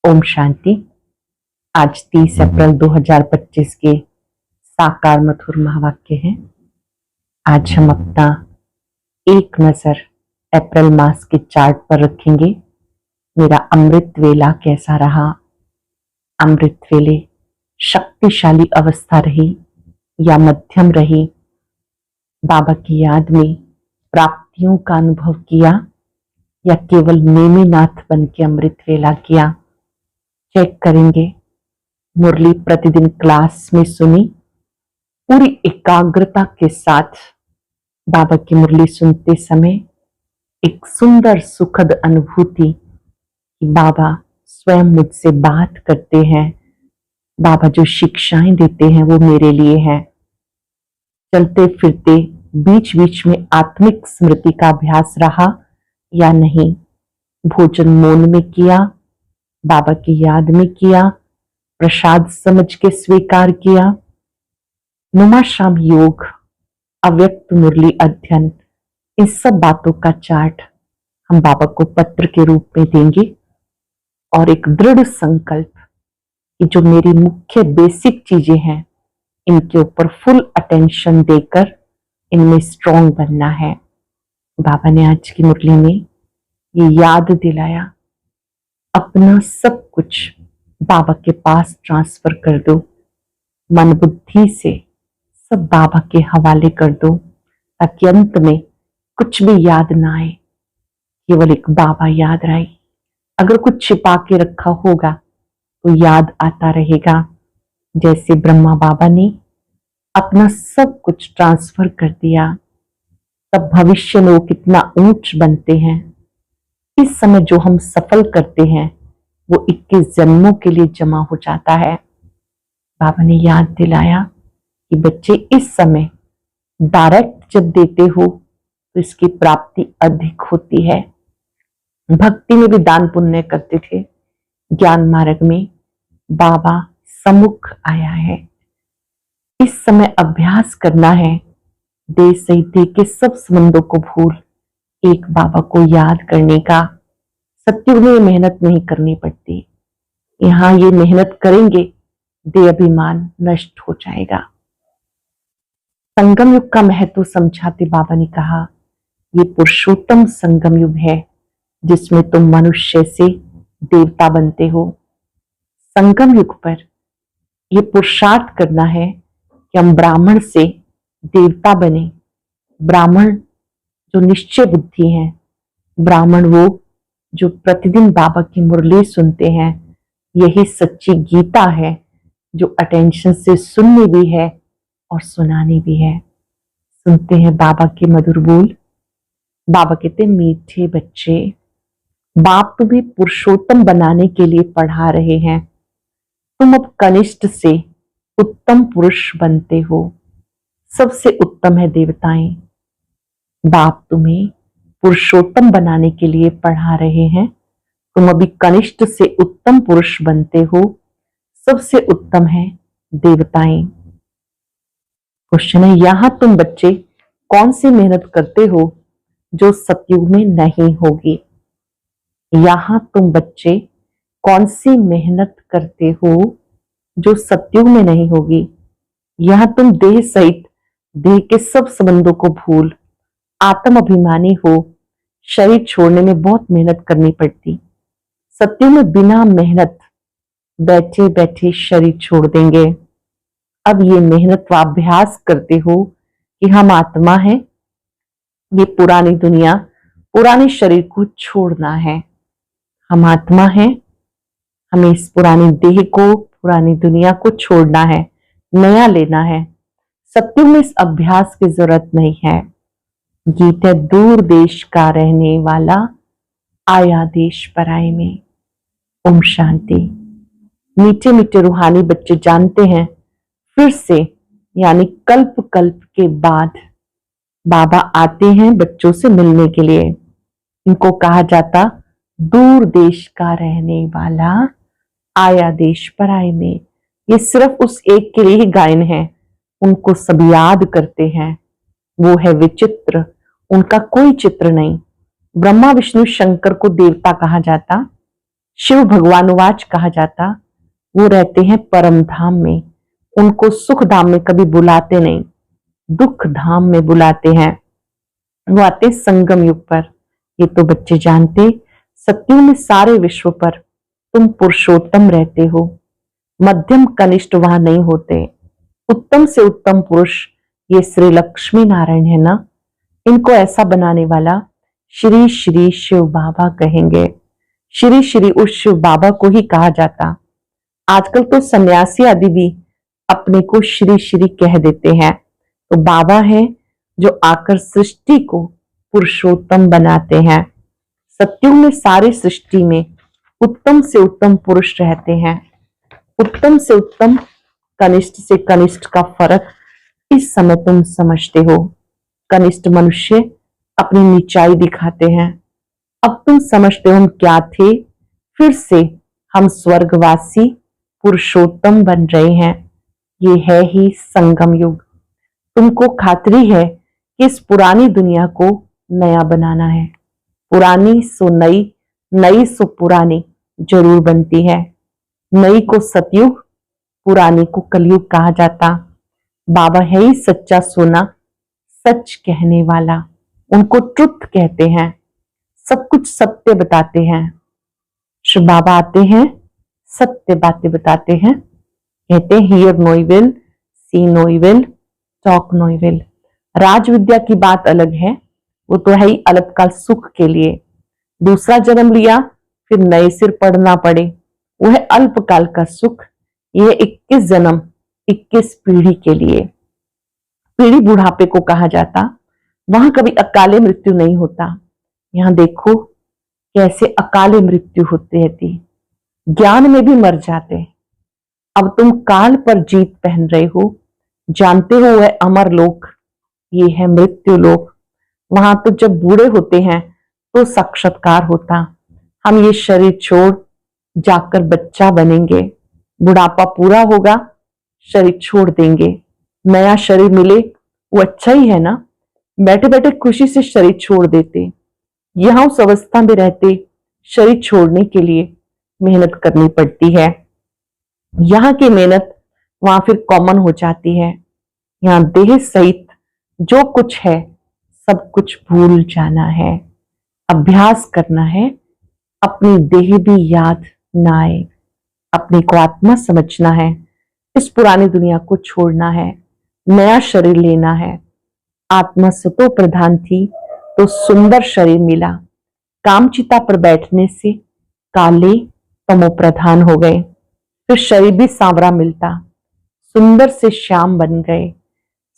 ओम शांति। आज 30 अप्रैल 2025 के साकार मधुर महावाक्य हैं। आज हम अपना एक नजर अप्रैल मास के चार्ट पर रखेंगे। मेरा अमृत वेला कैसा रहा? अमृत वेले शक्तिशाली अवस्था रही या मध्यम रही? बाबा की याद में प्राप्तियों का अनुभव किया या केवल नेमीनाथ बन के अमृत वेला किया? चेक करेंगे। मुरली प्रतिदिन क्लास में सुनी, पूरी एकाग्रता के साथ बाबा की मुरली सुनते समय एक सुंदर सुखद अनुभूति कि बाबा स्वयं मुझसे बात करते हैं। बाबा जो शिक्षाएं देते हैं वो मेरे लिए हैं। चलते फिरते बीच बीच में आत्मिक स्मृति का अभ्यास रहा या नहीं? भोजन मौन में किया, बाबा की याद में किया, प्रसाद समझ के स्वीकार किया? नुमा शाम योग, अव्यक्त मुरली अध्ययन, इन सब बातों का चार्ट हम बाबा को पत्र के रूप में देंगे और एक दृढ़ संकल्प कि जो मेरी मुख्य बेसिक चीजें हैं इनके ऊपर फुल अटेंशन देकर इनमें स्ट्रॉन्ग बनना है। बाबा ने आज की मुरली में ये याद दिलाया, अपना सब कुछ बाबा के पास ट्रांसफर कर दो, मन बुद्धि से सब बाबा के हवाले कर दो, ताकि अंत में कुछ भी याद ना आए, केवल एक बाबा याद रहे। अगर कुछ छिपा के रखा होगा तो याद आता रहेगा। जैसे ब्रह्मा बाबा ने अपना सब कुछ ट्रांसफर कर दिया, तब भविष्य में वो कितना ऊंच बनते हैं। इस समय जो हम सफल करते हैं वो 21 जन्मों के लिए जमा हो जाता है। बाबा ने याद दिलाया कि बच्चे इस समय डायरेक्ट जब देते हो तो इसकी प्राप्ति अधिक होती है। भक्ति में भी दान पुण्य करते थे, ज्ञान मार्ग में बाबा सम्मुख आया है। इस समय अभ्यास करना है, दे सही दे के सब संबंधों को भूल एक बाबा को याद करने का। सत्युग में मेहनत नहीं करनी पड़ती, यहाँ ये मेहनत करेंगे दे अभिमान नष्ट हो जाएगा। संगम युग का महत्व समझाते बाबा ने कहा, ये पुरुषोत्तम संगम युग है जिसमें तुम मनुष्य से देवता बनते हो। संगम युग पर ये पुरुषार्थ करना है कि हम ब्राह्मण से देवता बने। ब्राह्मण जो निश्चय बुद्धि हैं, ब्राह्मण वो जो प्रतिदिन बाबा की मुरली सुनते हैं। यही सच्ची गीता है जो अटेंशन से सुननी भी है और सुनानी भी है। सुनते हैं बाबा के मधुर बोल। बाबा कहते, मीठे बच्चे, बाप तुम्हें पुरुषोत्तम बनाने के लिए पढ़ा रहे हैं। तुम अब कनिष्ठ से उत्तम पुरुष बनते हो। सबसे उत्तम है देवताएं। बाप तुम्हें पुरुषोत्तम बनाने के लिए पढ़ा रहे हैं। तुम अभी कनिष्ठ से उत्तम पुरुष बनते हो। सबसे उत्तम है देवताएं। क्वेश्चन है, यहां तुम बच्चे कौन सी मेहनत करते हो जो सतयुग में नहीं होगी? यहां तुम बच्चे कौन सी मेहनत करते हो जो सतयुग में नहीं होगी? यहां तुम देह सहित देह के सब संबंधों को भूल आत्म अभिमानी हो। शरीर छोड़ने में बहुत मेहनत करनी पड़ती। सत्युग में बिना मेहनत बैठे बैठे शरीर छोड़ देंगे। अब ये मेहनत व अभ्यास करते हो कि हम आत्मा हैं, ये पुरानी दुनिया पुराने शरीर को छोड़ना है। हम आत्मा हैं, हमें इस पुरानी देह को पुरानी दुनिया को छोड़ना है, नया लेना है। सत्युग में इस अभ्यास की जरूरत नहीं है। गीत है, दूर देश का रहने वाला आया देश पराए में। ओम शांति। मीठे मीठे रूहानी बच्चे जानते हैं, फिर से यानी कल्प कल्प के बाद बाबा आते हैं बच्चों से मिलने के लिए। इनको कहा जाता दूर देश का रहने वाला आया देश पराए में। ये सिर्फ उस एक के लिए ही गायन है। उनको सब याद करते हैं। वो है विचित्र, उनका कोई चित्र नहीं। ब्रह्मा विष्णु शंकर को देवता कहा जाता, शिव भगवानुवाच कहा जाता, वो रहते हैं परम धाम में, उनको सुख धाम में कभी बुलाते नहीं, दुख धाम में बुलाते हैं। वो आते संगम युग पर। ये तो बच्चे जानते, सत्युग में सारे विश्व पर तुम पुरुषोत्तम रहते हो, मध्यम कनिष्ठ वहां नहीं होते। उत्तम से उत्तम पुरुष ये श्री लक्ष्मी नारायण है ना, इनको ऐसा बनाने वाला श्री श्री शिव बाबा कहेंगे। श्री श्री उस शिव बाबा को ही कहा जाता। आजकल तो सन्यासी आदि भी अपने को श्री श्री कह देते हैं। तो बाबा है जो आकर सृष्टि को पुरुषोत्तम बनाते हैं। सत्युग में सारी सृष्टि में उत्तम से उत्तम पुरुष रहते हैं। उत्तम से उत्तम, कनिष्ठ से कनिष्ठ का फर्क इस समय तुम समझते हो। कनिष्ठ मनुष्य अपनी नीचाई दिखाते हैं। अब तुम समझते हो हम क्या थे, फिर से हम स्वर्गवासी पुरुषोत्तम बन रहे हैं। ये है ही संगम युग। तुमको खातरी है कि इस पुरानी दुनिया को नया बनाना है। पुरानी सो नई, नई सो पुरानी जरूर बनती है। नई को सतयुग, पुरानी को कलयुग कहा जाता। बाबा है ही सच्चा सोना, सच कहने वाला, उनको ट्रुथ कहते हैं। सब कुछ सत्य बताते हैं। श्री बाबा आते हैं, सत्य बातें बताते हैं। कहते हैं hear no evil, see no evil, talk no evil. राज विद्या की बात अलग है, वो तो है ही अल्पकाल सुख के लिए। दूसरा जन्म लिया फिर नए सिर पढ़ना पड़े, वो है अल्पकाल का सुख। यह 21 जन्म 21 पीढ़ी के लिए। पीढ़ी बुढ़ापे को कहा जाता। वहां कभी अकाले मृत्यु नहीं होता। यहां देखो कैसे अकाले मृत्यु होती रहती, ज्ञान में भी मर जाते। अब तुम काल पर जीत पहन रहे हो, जानते हो वह अमर लोक, ये है मृत्यु लोक। वहां तो जब बूढ़े होते हैं तो साक्षात्कार होता, हम ये शरीर छोड़ जाकर बच्चा बनेंगे। बुढ़ापा पूरा होगा, शरीर छोड़ देंगे। नया शरीर मिले वो अच्छा ही है ना। बैठे बैठे खुशी से शरीर छोड़ देते। यहां उस अवस्था में रहते शरीर छोड़ने के लिए मेहनत करनी पड़ती है। यहाँ की मेहनत वहां फिर कॉमन हो जाती है। यहाँ देह सहित जो कुछ है सब कुछ भूल जाना है, अभ्यास करना है। अपनी देह भी याद ना आए, अपने को आत्मा समझना है। इस पुरानी दुनिया को छोड़ना है, नया शरीर लेना है। आत्मा सतो प्रधान थी तो सुंदर शरीर मिला। कामचिता पर बैठने से काले तमो प्रधान हो गए, फिर शरीर भी सांवरा मिलता, सुंदर से श्याम बन गए।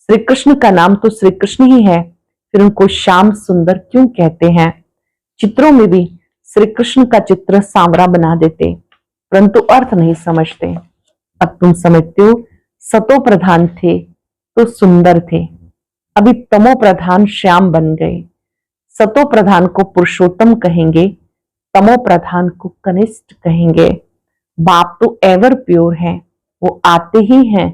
श्री कृष्ण का नाम तो श्री कृष्ण ही है, फिर उनको श्याम सुंदर क्यों कहते हैं। चित्रों में भी श्री कृष्ण का चित्र सांवरा बना देते, परंतु अर्थ नहीं समझते। अब तुम समझते हो सतो प्रधान थे तो सुंदर थे, अभी तमो प्रधान श्याम बन गए। सतो प्रधान को पुरुषोत्तम कहेंगे, तमो प्रधान को कनिष्ठ कहेंगे। बाप तो एवर प्योर है, वो आते ही हैं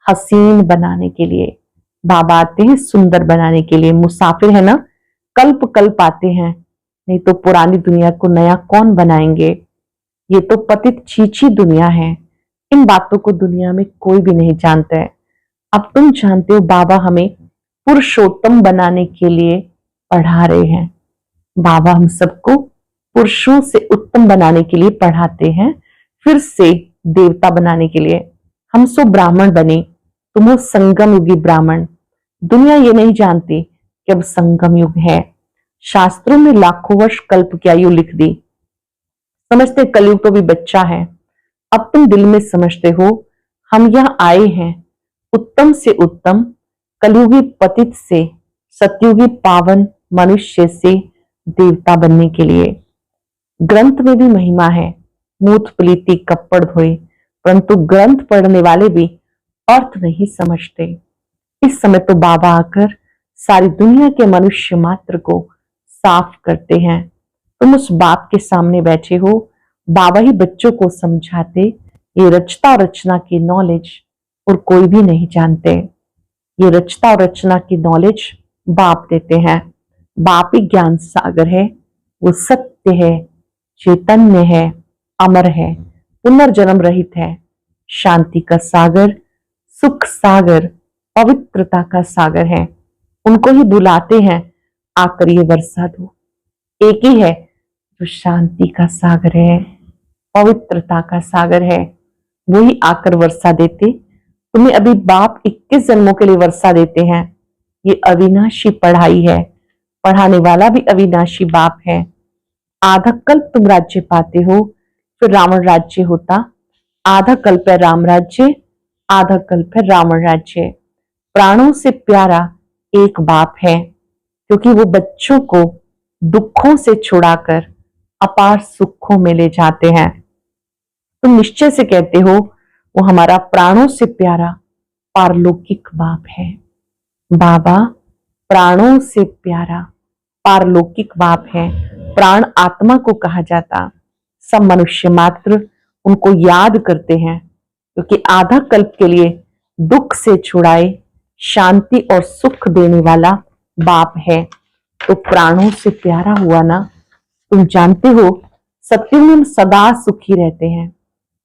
हसीन बनाने के लिए। बाबा आते हैं सुंदर बनाने के लिए। मुसाफिर है ना, कल्प कल्प आते हैं, नहीं तो पुरानी दुनिया को नया कौन बनाएंगे। ये तो पतित छीछी दुनिया है, इन बातों को दुनिया में कोई भी नहीं जानता है। अब तुम जानते हो बाबा हमें पुरुषोत्तम बनाने के लिए पढ़ा रहे हैं। बाबा हम सबको पुरुषों से उत्तम बनाने के लिए पढ़ाते हैं, फिर से देवता बनाने के लिए। हम सो ब्राह्मण बने, तुम हो संगम युगी ब्राह्मण। दुनिया ये नहीं जानती कि अब संगम युग है। शास्त्रों में लाखों वर्ष कल्प की आयु लिख दी, समझते कलयुग तो भी बच्चा है। अब तुम दिल में समझते हो हम यहाँ आए हैं उत्तम से उत्तम, कलयुगी पतित से सतयुगी पावन मनुष्य से देवता बनने के लिए। ग्रंथ में भी महिमा है, मूत प्लीति कपड़ धोए, परंतु ग्रंथ पढ़ने वाले भी अर्थ नहीं समझते। इस समय तो बाबा आकर सारी दुनिया के मनुष्य मात्र को साफ करते हैं। तुम उस बाप के सामने बैठे हो, बाबा ही बच्चों को समझाते। ये रचता और रचना की नॉलेज और कोई भी नहीं जानते। ये रचता और रचना की नॉलेज बाप देते हैं। बाप ही ज्ञान सागर है, वो सत्य है, चैतन्य है, अमर है, पुनर्जन्म रहित है, शांति का सागर, सुख सागर, पवित्रता का सागर है। उनको ही बुलाते हैं, आकर ये वर्षा दो। एक ही है जो शांति का सागर है, पवित्रता का सागर है, वही आकर वर्षा देते। तुम्हें अभी बाप 21 जन्मों के लिए वर्षा देते हैं। ये अविनाशी पढ़ाई है, पढ़ाने वाला भी अविनाशी बाप है। आधा कल्प तुम राज्य पाते हो, फिर रावण राज्य होता। आधा कल्प है राम राज्य, आधा कल्प है रावण राज्य। प्राणों से प्यारा एक बाप है, क्योंकि वो बच्चों को दुखों से छुड़ाकर अपार सुखों में ले जाते हैं। तुम निश्चय से कहते हो वो हमारा प्राणों से प्यारा पारलौकिक बाप है। बाबा प्राणों से प्यारा पारलौकिक बाप है। प्राण आत्मा को कहा जाता। सब मनुष्य मात्र उनको याद करते हैं, क्योंकि आधा कल्प के लिए दुख से छुड़ाए, शांति और सुख देने वाला बाप है। तो प्राणों से प्यारा हुआ ना। तुम जानते हो सत्युग में सदा सुखी रहते हैं,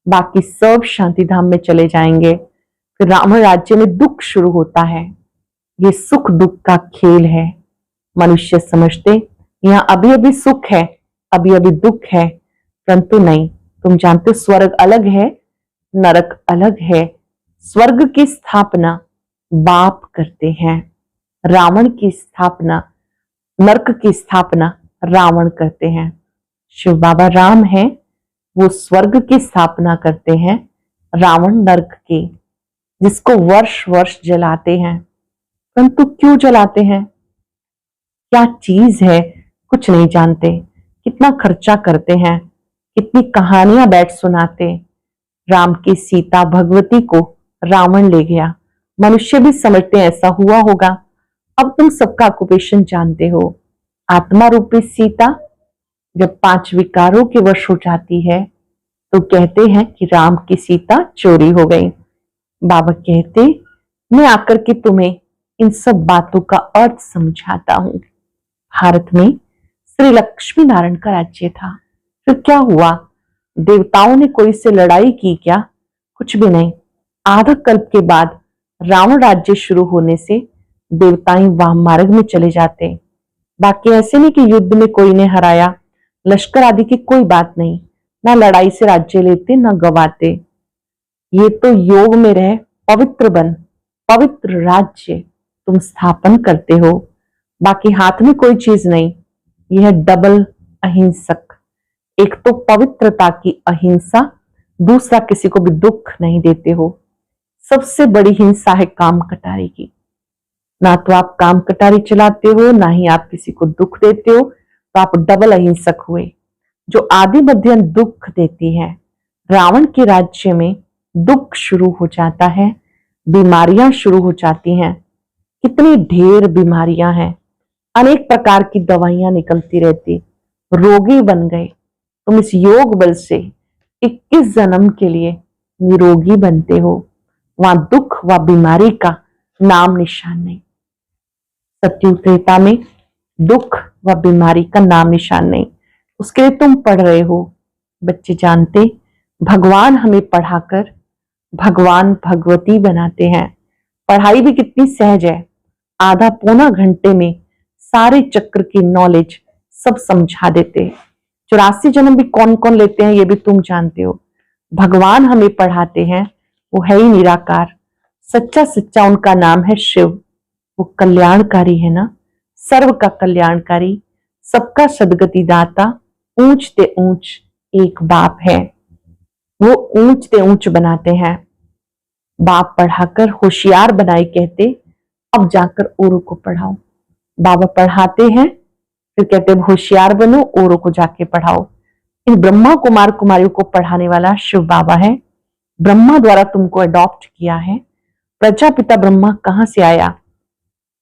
बाकी सब शांति धाम में चले जाएंगे। फिर रावण राज्य में दुख शुरू होता है। ये सुख दुख का खेल है। मनुष्य समझते यहाँ अभी अभी सुख है, अभी अभी दुख है, परंतु नहीं। तुम जानते स्वर्ग अलग है, नरक अलग है। स्वर्ग की स्थापना बाप करते हैं, रावण की स्थापना, नरक की स्थापना रावण करते हैं। शिव बाबा राम है, वो स्वर्ग की स्थापना करते हैं, रावण नरक की, जिसको वर्ष वर्ष जलाते हैं। परंतु क्यों जलाते हैं? क्या चीज है? कुछ नहीं जानते। कितना खर्चा करते हैं, कितनी कहानियां बैठ सुनाते। राम की सीता भगवती को रावण ले गया। मनुष्य भी समझते हैं ऐसा हुआ होगा। अब तुम सबका ऑक्युपेशन जानते हो। आत्मा रूपी सीता जब 5 विकारों के वश हो जाती है तो कहते हैं कि राम की सीता चोरी हो गई। बाबा कहते मैं आकर के तुम्हें इन सब बातों का अर्थ समझाता हूं। भारत में श्री लक्ष्मी नारायण का राज्य था। फिर क्या हुआ? देवताओं ने कोई से लड़ाई की क्या? कुछ भी नहीं। आधा कल्प के बाद रावण राज्य शुरू होने से देवताएं वाम मार्ग में चले जाते। बाकी ऐसे नहीं कि युद्ध में कोई ने हराया, लश्कर आदि की कोई बात नहीं। ना लड़ाई से राज्य लेते ना गवाते। ये तो योग में रह पवित्र बन, पवित्र राज्य तुम स्थापन करते हो। बाकी हाथ में कोई चीज नहीं। यह डबल अहिंसक, एक तो पवित्रता की अहिंसा, दूसरा किसी को भी दुख नहीं देते हो। सबसे बड़ी हिंसा है काम कटारी की। ना तो आप काम कटारी चलाते हो, ना ही आप किसी को दुख देते हो, तो आप डबल अहिंसक हुए, जो आदि मध्य दुख देती है। रावण के राज्य में दुख शुरू हो जाता है, बीमारियां शुरू हो जाती हैं। कितनी ढेर बीमारियां हैं, अनेक प्रकार की दवाइयां निकलती रहती, रोगी बन गए। तुम इस योग बल से 21 जन्म के लिए निरोगी बनते हो। वहां दुख व बीमारी का नाम निशान नहीं। सत्युग त्रेता में दुख व बीमारी का नाम निशान नहीं। उसके लिए तुम पढ़ रहे हो। बच्चे जानते भगवान हमें पढ़ाकर भगवान भगवती बनाते हैं। पढ़ाई भी कितनी सहज है। आधा पौना घंटे में सारे चक्र की नॉलेज सब समझा देते हैं। 84 जन्म भी कौन कौन लेते हैं ये भी तुम जानते हो। भगवान हमें पढ़ाते हैं, वो है ही निराकार। सच्चा सच्चा उनका नाम है शिव। वो कल्याणकारी है ना, सर्व का कल्याणकारी, सबका सदगति दाता, ऊंचते ऊंच एक बाप है। वो ऊंचते ऊंच बनाते हैं। बाप पढ़ाकर होशियार बनाए कहते, अब जाकर औरों को पढ़ाओ। बाबा पढ़ाते हैं, फिर कहते होशियार बनो, औरों को जाके पढ़ाओ। इन ब्रह्मा कुमार कुमारियों को पढ़ाने वाला शिव बाबा है। ब्रह्मा द्वारा तुमको अडॉप्ट किया है। प्रजापिता ब्रह्मा कहां से आया,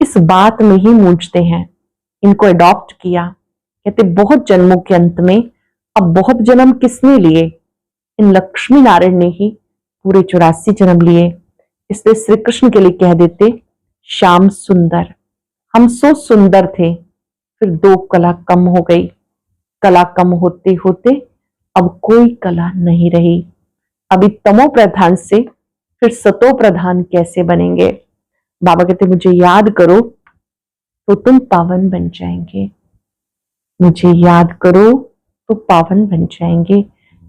इस बात में ही मूंझते हैं। इनको अडॉप्ट किया, कहते बहुत जन्मों के अंत में अब बहुत जन्म किसने लिए? इन लक्ष्मी नारायण ने ही पूरे 84 जन्म लिए। इसलिए श्री कृष्ण के लिए कह देते श्याम सुंदर। हम सो सुंदर थे, फिर 2 कला कम हो गई। कला कम होते होते अब कोई कला नहीं रही। अभी तमो प्रधान से फिर सतो प्रधान कैसे बनेंगे? बाबा कहते मुझे याद करो तो तुम पावन बन जाएंगे, मुझे याद करो तो पावन बन जाएंगे।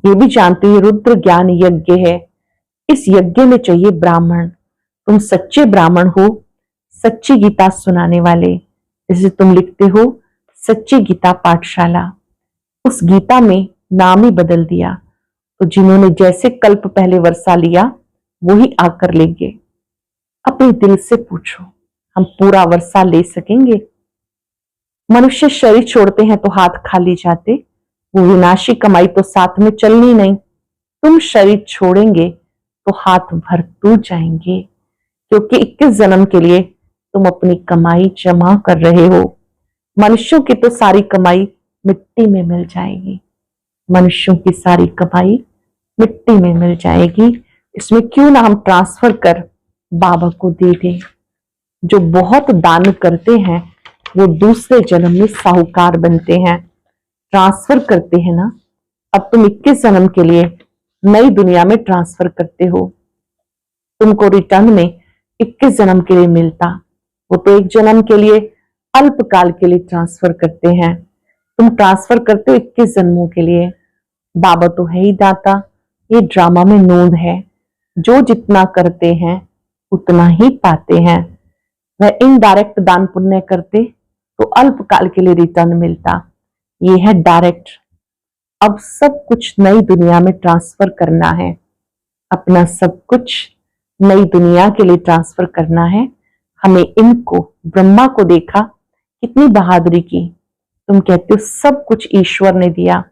ये भी जानते हो ये रुद्र ज्ञान यज्ञ है, इस यज्ञ में चाहिए ब्राह्मण। तुम सच्चे ब्राह्मण हो, सच्ची गीता सुनाने वाले, जैसे तुम लिखते हो सच्ची गीता पाठशाला। उस गीता में नाम ही बदल दिया, तो जिन्होंने जैसे कल्प पहले वर्षा लिया वही आकर लेंगे। अपने दिल से पूछो, हम पूरा वर्षा ले सकेंगे? मनुष्य शरीर छोड़ते हैं तो हाथ खाली जाते, वो विनाशी कमाई तो साथ में चलनी नहीं। तुम शरीर छोड़ेंगे तो हाथ भर दूर जाएंगे, क्योंकि 21 जन्म के लिए तुम अपनी कमाई जमा कर रहे हो। मनुष्यों की तो सारी कमाई मिट्टी में मिल जाएगी, मनुष्यों की सारी कमाई मिट्टी में मिल जाएगी। इसमें क्यों ना हम ट्रांसफर कर बाबा को दे दें। जो बहुत दान करते हैं वो दूसरे जन्म में साहूकार बनते हैं। ट्रांसफर करते हैं ना, अब तुम 21 जन्म के लिए नई दुनिया में ट्रांसफर करते हो, तुमको रिटर्न में 21 जन्म के लिए मिलता, वो तो एक जन्म के लिए अल्पकाल के लिए ट्रांसफर करते हैं। तुम ट्रांसफर करते हो 21 जन्मों के लिए। बाबा तो है ही दाता, ये ड्रामा में नोंद है, जो जितना करते हैं उतना ही पाते हैं। वह इनडायरेक्ट दान पुण्य करते तो अल्पकाल के लिए रिटर्न मिलता, ये है डायरेक्ट। अब सब कुछ नई दुनिया में ट्रांसफर करना है, अपना सब कुछ नई दुनिया के लिए ट्रांसफर करना है। हमें इनको ब्रह्मा को देखा, कितनी बहादुरी की। तुम कहते हो सब कुछ ईश्वर ने दिया,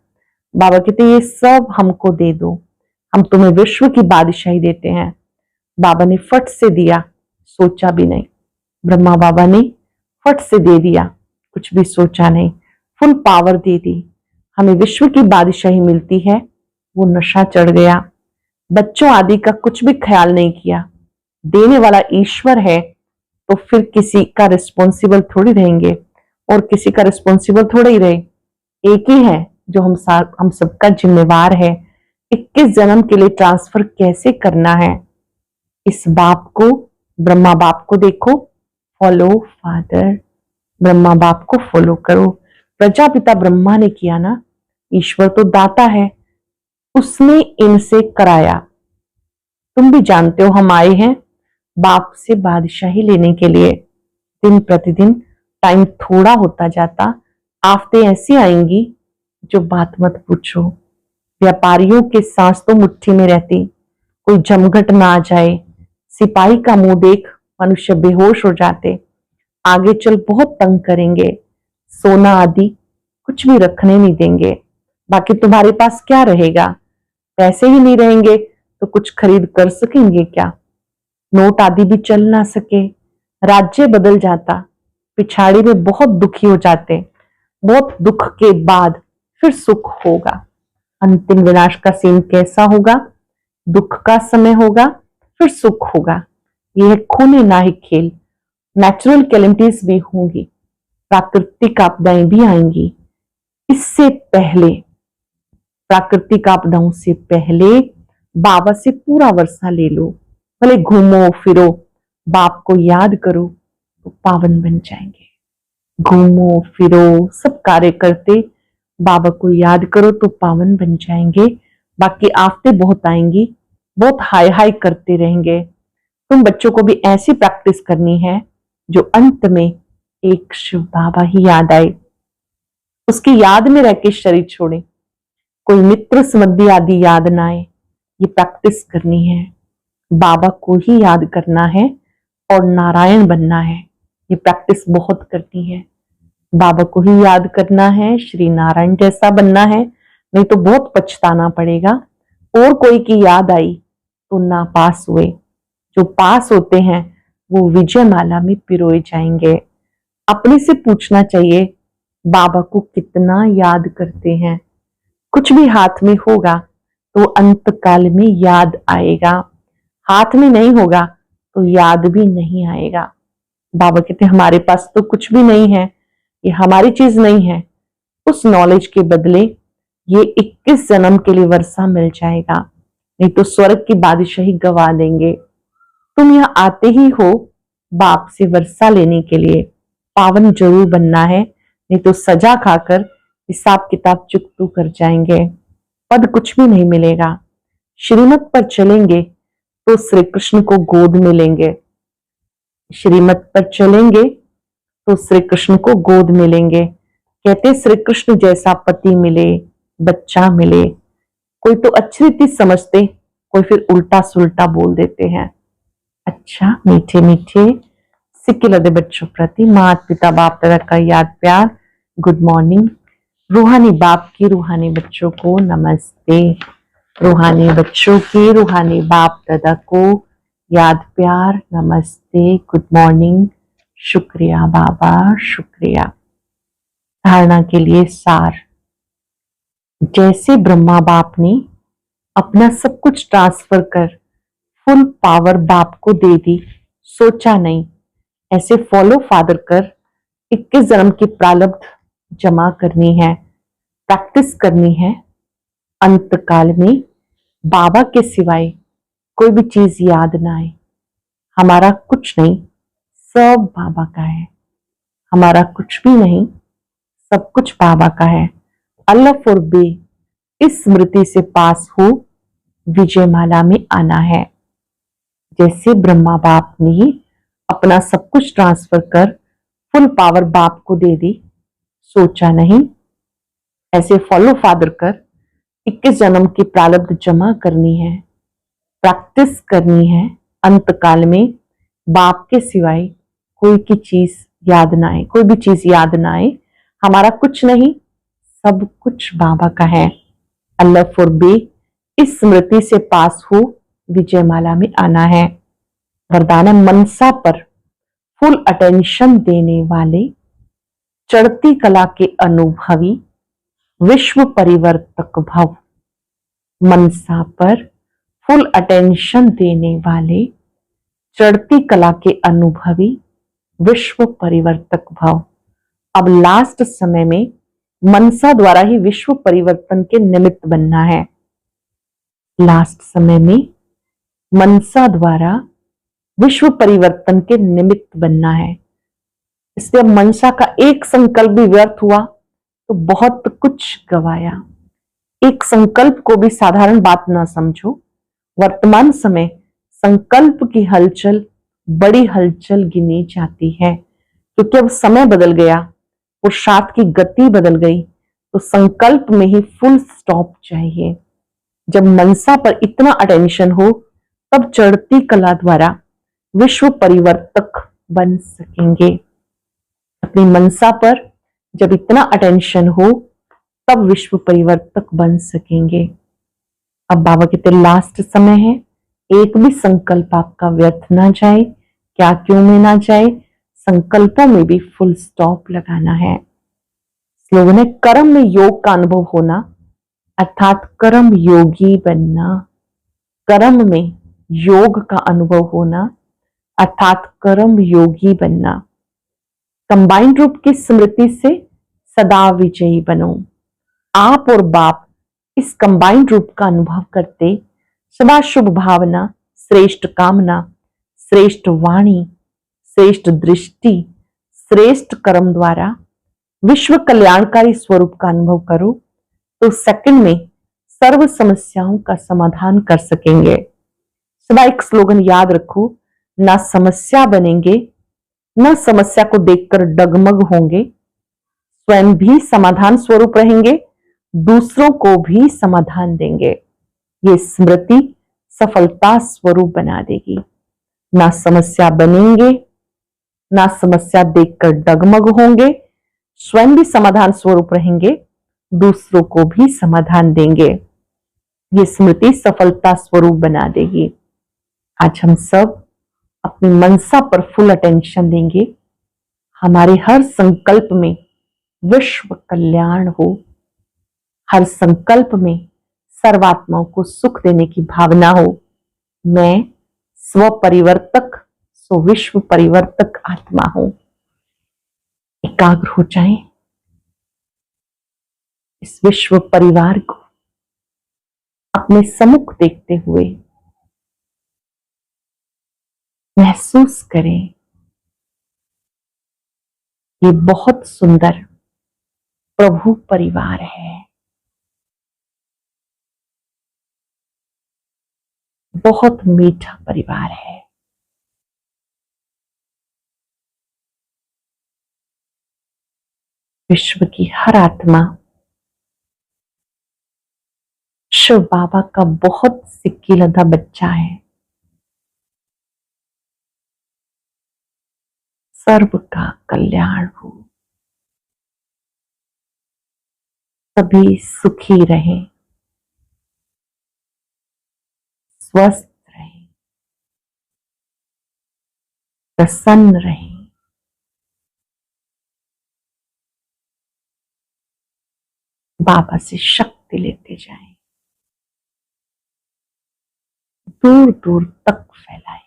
बाबा कहते ये सब हमको दे दो, हम तुम्हें विश्व की बादशाही देते हैं। बाबा ने फट से दिया, सोचा भी नहीं। ब्रह्मा बाबा ने फट से दे दिया, कुछ भी सोचा नहीं, फुल पावर दे दी। हमें विश्व की बादशाही मिलती है, वो नशा चढ़ गया। बच्चों आदि का कुछ भी ख्याल नहीं किया। देने वाला ईश्वर है तो फिर किसी का रिस्पॉन्सिबल थोड़ी रहेंगे, और किसी का रिस्पॉन्सिबल थोड़ा ही रहे, एक ही है जो हम सबका जिम्मेवार है। 21 जन्म के लिए ट्रांसफर कैसे करना है? इस बाप को, ब्रह्मा बाप को देखो, फॉलो फादर, ब्रह्मा बाप को फॉलो करो। प्रजापिता ब्रह्मा ने किया ना, ईश्वर तो दाता है, उसने इनसे कराया। तुम भी जानते हो हम आए हैं बाप से बादशाही लेने के लिए। दिन प्रतिदिन टाइम थोड़ा होता जाता, आफतें ऐसी आएंगी जो बात मत पूछो। व्यापारियों के सांस तो मुट्ठी में रहती, कोई जमघट ना आ जाए, सिपाही का मुंह देख मनुष्य बेहोश हो जाते। आगे चल बहुत तंग करेंगे, सोना आदि कुछ भी रखने नहीं देंगे। बाकी तुम्हारे पास क्या रहेगा? पैसे ही नहीं रहेंगे तो कुछ खरीद कर सकेंगे क्या? नोट आदि भी चल ना सके, राज्य बदल जाता, पिछाड़ी में बहुत दुखी हो जाते। बहुत दुख के बाद फिर सुख होगा। अंतिम विनाश का सीन कैसा होगा? दुख का समय होगा, फिर सुख होगा। यह खूनी नाहिक खेल। नेचुरल कैलेमिटीज भी होंगी, प्राकृतिक आपदाएं भी आएंगी। इससे पहले, प्राकृतिक आपदाओं से पहले बाबा से पूरा वर्षा ले लो। भले घूमो फिरो, बाप को याद करो तो पावन बन जाएंगे। घूमो फिरो, सब कार्य करते बाबा को याद करो तो पावन बन जाएंगे। बाकी आफतें बहुत आएंगी, बहुत हाय हाय करते रहेंगे। तुम बच्चों को भी ऐसी प्रैक्टिस करनी है जो अंत में एक शिव बाबा ही याद आए, उसकी याद में रह के शरीर छोड़े, कोई मित्र समद्धि आदि याद ना आए। ये प्रैक्टिस करनी है, बाबा को ही याद करना है और नारायण बनना है। ये प्रैक्टिस बहुत करनी है, बाबा को ही याद करना है, श्री नारायण जैसा बनना है, नहीं तो बहुत पछताना पड़ेगा। और कोई की याद आई तो ना पास हुए, जो पास होते हैं वो विजय माला में पिरोए जाएंगे। अपने से पूछना चाहिए बाबा को कितना याद करते हैं। कुछ भी हाथ में होगा तो अंत काल में याद आएगा, हाथ में नहीं होगा तो याद भी नहीं आएगा। बाबा कहते हमारे पास तो कुछ भी नहीं है, ये हमारी चीज नहीं है। उस नॉलेज के बदले ये 21 जन्म के लिए वर्षा मिल जाएगा, नहीं तो स्वर्ग की बादशाही गवा देंगे। तुम यहाँ आते ही हो बाप से वर्षा लेने के लिए, पावन जरूर बनना है, नहीं तो सजा खाकर हिसाब किताब चुकतू कर जाएंगे, पद कुछ भी नहीं मिलेगा। श्रीमत पर चलेंगे तो श्री कृष्ण को गोद में लेंगे, श्रीमत पर चलेंगे तो श्री कृष्ण को गोद में लेंगे। कहते श्री कृष्ण जैसा पति मिले, बच्चा मिले। कोई तो अच्छी रीति समझते, कोई फिर उल्टा सुल्टा बोल देते हैं। अच्छा, मीठे मीठे सिक्के लदे बच्चों प्रति माता पिता बाप दादा का याद प्यार, गुड मॉर्निंग। रूहानी बाप की रूहानी बच्चों को नमस्ते, रूहानी बच्चों की रूहानी बाप दादा को याद प्यार, नमस्ते, गुड मॉर्निंग, शुक्रिया बाबा, शुक्रिया। धारणा के लिए सार। जैसे ब्रह्मा बाप ने अपना सब कुछ ट्रांसफर कर फुल पावर बाप को दे दी, सोचा नहीं, ऐसे फॉलो फादर कर 21 जन्म की प्रारब्ध जमा करनी है, प्रैक्टिस करनी है। अंत काल में बाबा के सिवाय कोई भी चीज याद ना आए। हमारा कुछ नहीं, सब बाबा का है। हमारा कुछ भी नहीं, सब कुछ बाबा का है। अल्लाह फॉर बे, इस स्मृति से पास हो विजयमाला में आना है। जैसे ब्रह्मा बाप ने अपना सब कुछ ट्रांसफर कर फुल पावर बाप को दे दी, सोचा नहीं, ऐसे फॉलो फादर कर 21 जन्म की प्रारब्ध जमा करनी है, प्रैक्टिस करनी है। अंत काल में बाप के सिवाय कोई की चीज याद ना आए, कोई भी चीज याद ना आए। हमारा कुछ नहीं, सब कुछ बाबा का है। अल्लाह फॉर बे, इस स्मृति से पास हो विजयमाला में आना है। वरदान मनसा पर फुल अटेंशन देने वाले, चढ़ती कला के अनुभवी, विश्व परिवर्तक भव। मनसा पर फुल अटेंशन देने वाले, चढ़ती कला के अनुभवी, विश्व परिवर्तक भव। अब लास्ट समय में मनसा द्वारा ही विश्व परिवर्तन के निमित्त बनना है। लास्ट समय में मनसा द्वारा विश्व परिवर्तन के निमित्त बनना है। इसलिए मनसा का एक संकल्प भी व्यर्थ हुआ तो बहुत कुछ गवाया। एक संकल्प को भी साधारण बात ना समझो। वर्तमान समय संकल्प की हलचल बड़ी हलचल गिनी जाती है, क्योंकि अब समय बदल गया, पुरुषार्थ की गति बदल गई, तो संकल्प में ही फुल स्टॉप चाहिए। जब मनसा पर इतना अटेंशन हो तब चढ़ती कला द्वारा विश्व परिवर्तक बन सकेंगे। अपनी मनसा पर जब इतना अटेंशन हो तब विश्व परिवर्तक बन सकेंगे। अब बाबा कहते लास्ट समय है, एक भी संकल्प आपका व्यर्थ ना जाए, क्या क्यों में ना जाए, संकल्पों में भी फुल स्टॉप लगाना है। स्लोगन है कर्म में योग का अनुभव होना, अर्थात कर्म योगी बनना। कर्म में योग का अनुभव होना अर्थात कर्म योगी बनना। कंबाइंड रूप की स्मृति से सदा विजयी बनो। आप और बाप इस कंबाइंड रूप का अनुभव करते सदा शुभ भावना, श्रेष्ठ कामना, श्रेष्ठ वाणी, श्रेष्ठ दृष्टि, श्रेष्ठ कर्म द्वारा विश्व कल्याणकारी स्वरूप का अनुभव करो तो सेकंड में सर्व समस्याओं का समाधान कर सकेंगे। सदा एक स्लोगन याद रखो, ना समस्या बनेंगे, न समस्या को देखकर डगमग होंगे, स्वयं भी समाधान स्वरूप रहेंगे, दूसरों को भी समाधान देंगे। ये स्मृति सफलता स्वरूप बना देगी। ना समस्या बनेंगे, ना समस्या देखकर डगमग होंगे, स्वयं भी समाधान स्वरूप रहेंगे, दूसरों को भी समाधान देंगे। ये स्मृति सफलता स्वरूप बना देगी। आज हम सब अपनी मनसा पर फुल अटेंशन देंगे। हमारे हर संकल्प में विश्व कल्याण हो, हर संकल्प में सर्वात्माओं को सुख देने की भावना हो। मैं स्व परिवर्तक सो विश्व परिवर्तक आत्मा हूं। एकाग्र हो जाएं। इस विश्व परिवार को अपने सम्मुख देखते हुए महसूस करें, ये बहुत सुंदर प्रभु परिवार है, बहुत मीठा परिवार है। विश्व की हर आत्मा शिव बाबा का बहुत सिक्की लदा बच्चा है। सर्व का कल्याण हो, सभी सुखी रहें, स्वस्थ रहें, प्रसन्न रहें। बाबा से शक्ति लेते जाएं, दूर दूर तक फैलाएं।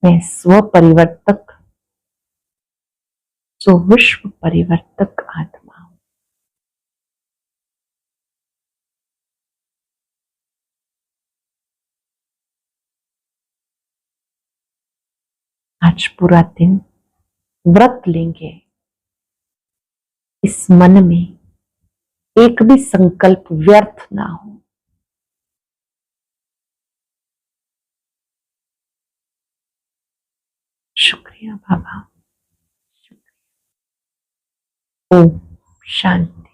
मैं स्व परिवर्तक जो विश्व परिवर्तक आत्मा हूं। आज पूरा दिन व्रत लेंगे, इस मन में एक भी संकल्प व्यर्थ ना हो। शुक्रिया बाबा, शुक्रिया। ओम शांति।